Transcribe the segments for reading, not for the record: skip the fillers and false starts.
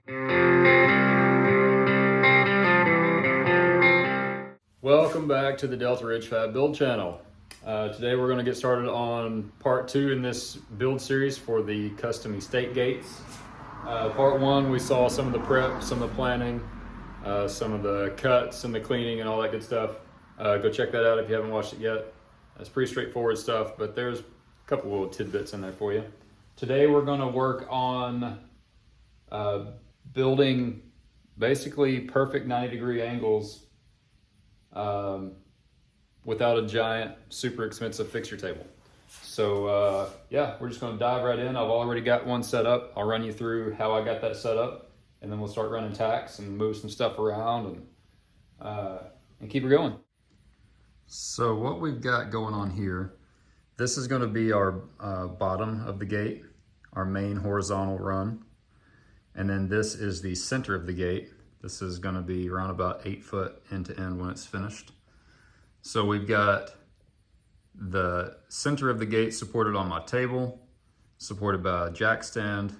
Welcome back to the Delta Ridge Fab Build channel. Today we're going to get started on part 2 in this build series for the custom estate gates. Part 1 we saw some of the prep, some of the planning, some of the cuts and the cleaning and all that good stuff. Go check that out if you haven't watched it yet. It's pretty straightforward stuff, but there's a couple little tidbits in there for you. Today we're going to work on building basically perfect 90-degree angles without a giant, super expensive fixture table. So yeah, we're just going to dive right in. I've already got one set up. I'll run you through how I got that set up, and then we'll start running tacks and move some stuff around and keep it going. So what we've got going on here, this is going to be our bottom of the gate, our main horizontal run. And then this is the center of the gate. This is going to be around about 8 foot end to end when it's finished. So we've got the center of the gate supported on my table, supported by a jack stand,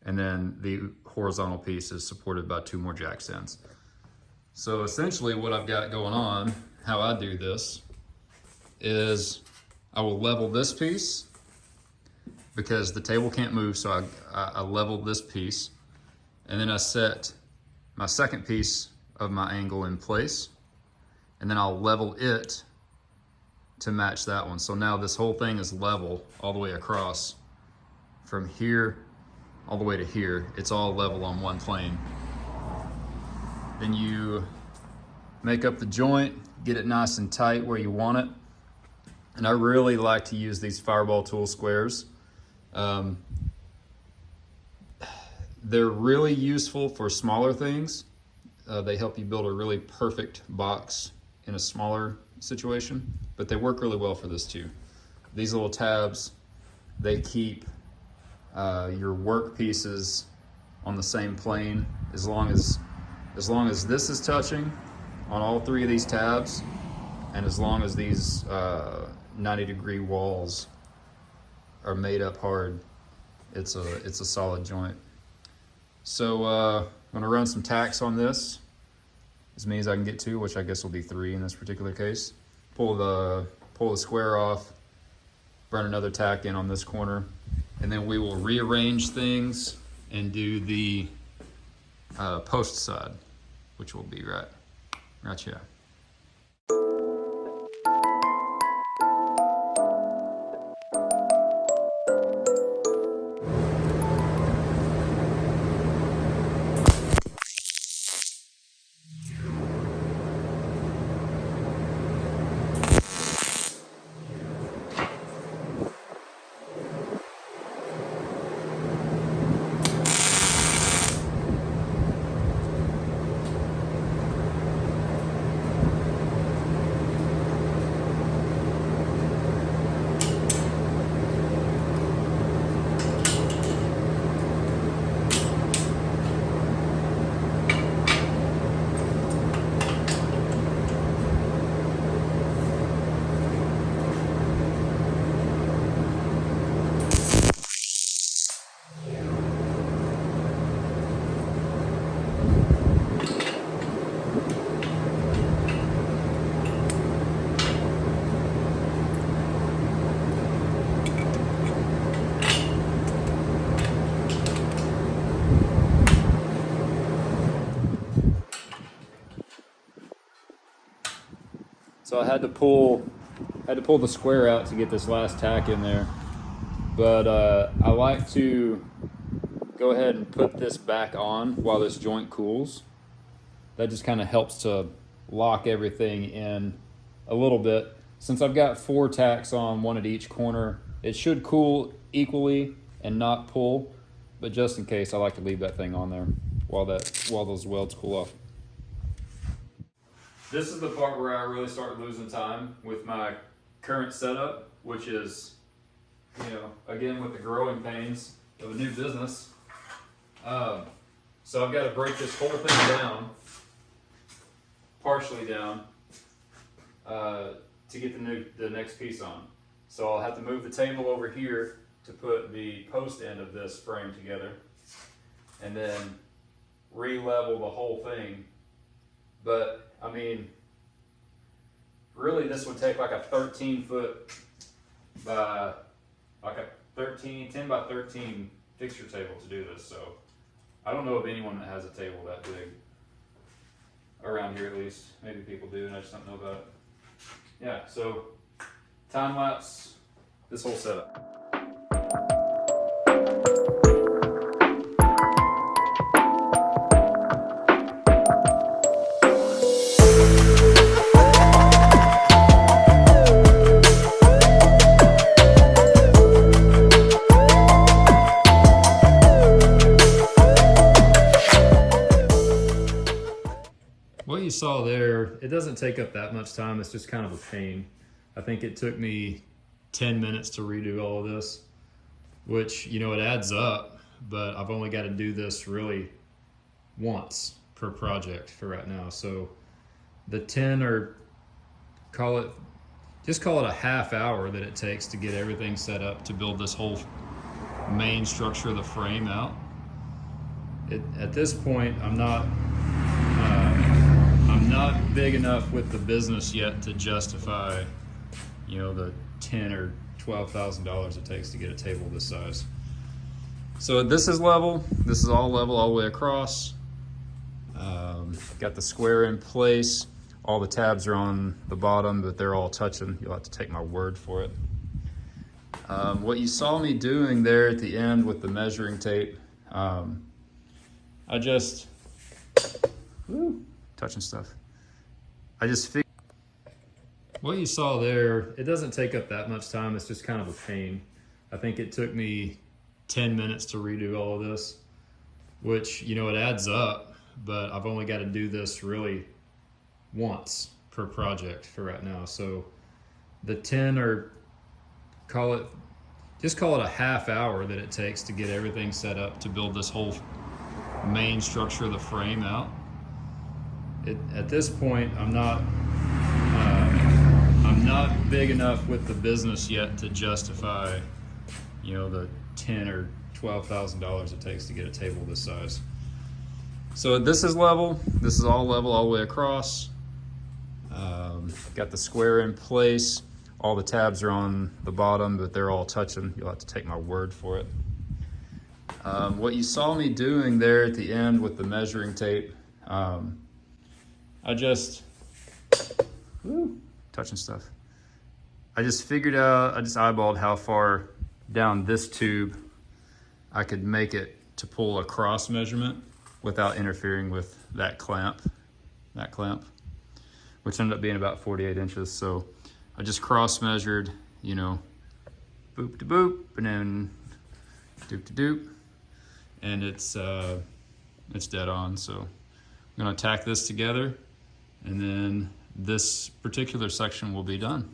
and then the horizontal piece is supported by 2 more jack stands. So essentially what I've got going on, how I do this, is I will level this piece because the table can't move, so I leveled this piece, and then I set my second piece of my angle in place, and then I'll level it to match that one. So now this whole thing is level all the way across. From here all the way to here, it's all level on one plane. Then you make up the joint, get it nice and tight where you want it. And I really like to use these Fireball tool squares. They're really useful for smaller things. They help you build a really perfect box in a smaller situation, but they work really well for this too. These little tabs, they keep your work pieces on the same plane as long as this is touching on all 3 of these tabs, and as long as these 90-degree walls are made up hard, it's a solid joint. So I'm gonna run some tacks on this, as many as I can get to, which I guess will be 3 in this particular case. Pull the square off, run another tack in on this corner, and then we will rearrange things and do the post side, which will be right here. So I had to pull the square out to get this last tack in there, but I like to go ahead and put this back on while this joint cools. That just kind of helps to lock everything in a little bit. Since I've got 4 tacks on, 1 at each corner, it should cool equally and not pull, but just in case, I like to leave that thing on there while those welds cool off. This is the part where I really start losing time with my current setup, which is, again, with the growing pains of a new business. So I've got to break this whole thing down, partially down, to get the next piece on. So I'll have to move the table over here to put the post end of this frame together. And then re-level the whole thing. But I mean, really this would take like a 13 foot by like a 10 by 13 fixture table to do this. So I don't know of anyone that has a table that big around here, at least. Maybe people do and I just don't know about it. Yeah, so time lapse this whole setup. What you saw there, it doesn't take up that much time. It's just kind of a pain. I think it took me 10 minutes to redo all of this, which, you know, it adds up, but I've only got to do this really once per project for right now. So the 10 or just call it a half hour that it takes to get everything set up to build this whole main structure of the frame out. At this point, I'm not big enough with the business yet to justify, you know, the $10,000 or $12,000 it takes to get a table this size. So this is level. This is all level all the way across. Got the square in place. All the tabs are on the bottom, but they're all touching. You'll have to take my word for it. What you saw me doing there at the end with the measuring tape, I just, touching stuff. I just figured what you saw there, it doesn't take up that much time. It's just kind of a pain. I think it took me 10 minutes to redo all of this, which, you know, it adds up, but I've only got to do this really once per project for right now. So the 10 or just call it a half hour that it takes to get everything set up to build this whole main structure of the frame out. At this point, I'm not big enough with the business yet to justify, you know, the $10,000 or $12,000 it takes to get a table this size. So this is level. This is all level all the way across. Got the square in place. All the tabs are on the bottom, but they're all touching. You'll have to take my word for it. What you saw me doing there at the end with the measuring tape, I just, touching stuff. I just figured out, I just eyeballed how far down this tube I could make it to pull a cross measurement without interfering with that clamp, which ended up being about 48 inches. So I just cross measured, you know, boop to boop, and then doop to doop, and it's dead on. So I'm gonna tack this together, and then this particular section will be done.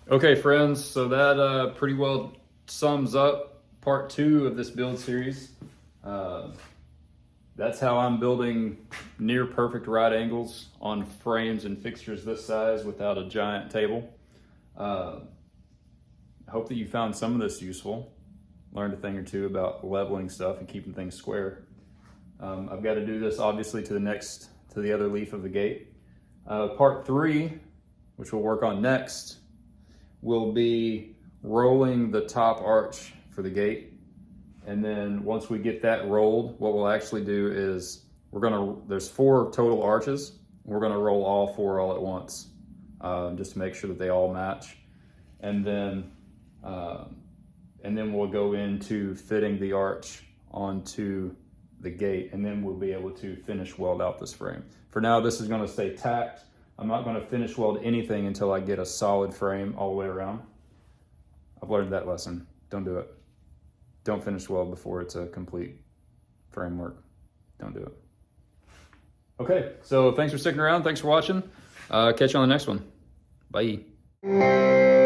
Okay, friends, so that pretty well sums up part 2 of this build series. That's how I'm building near perfect right angles on frames and fixtures this size without a giant table. I hope that you found some of this useful, learned a thing or two about leveling stuff and keeping things square. I've got to do this obviously to the other leaf of the gate. Part 3 which we'll work on next, will be rolling the top arch for the gate. And then once we get that rolled, what we'll actually do is there's 4 total arches. We're gonna roll all 4 all at once, just to make sure that they all match. And then we'll go into fitting the arch onto the gate, and then we'll be able to finish weld out this frame. For now, this is gonna stay tacked. I'm not gonna finish weld anything until I get a solid frame all the way around. I've learned that lesson. Don't do it. Don't finish weld before it's a complete framework. Don't do it. Okay, so thanks for sticking around. Thanks for watching. Catch you on the next one. Bye.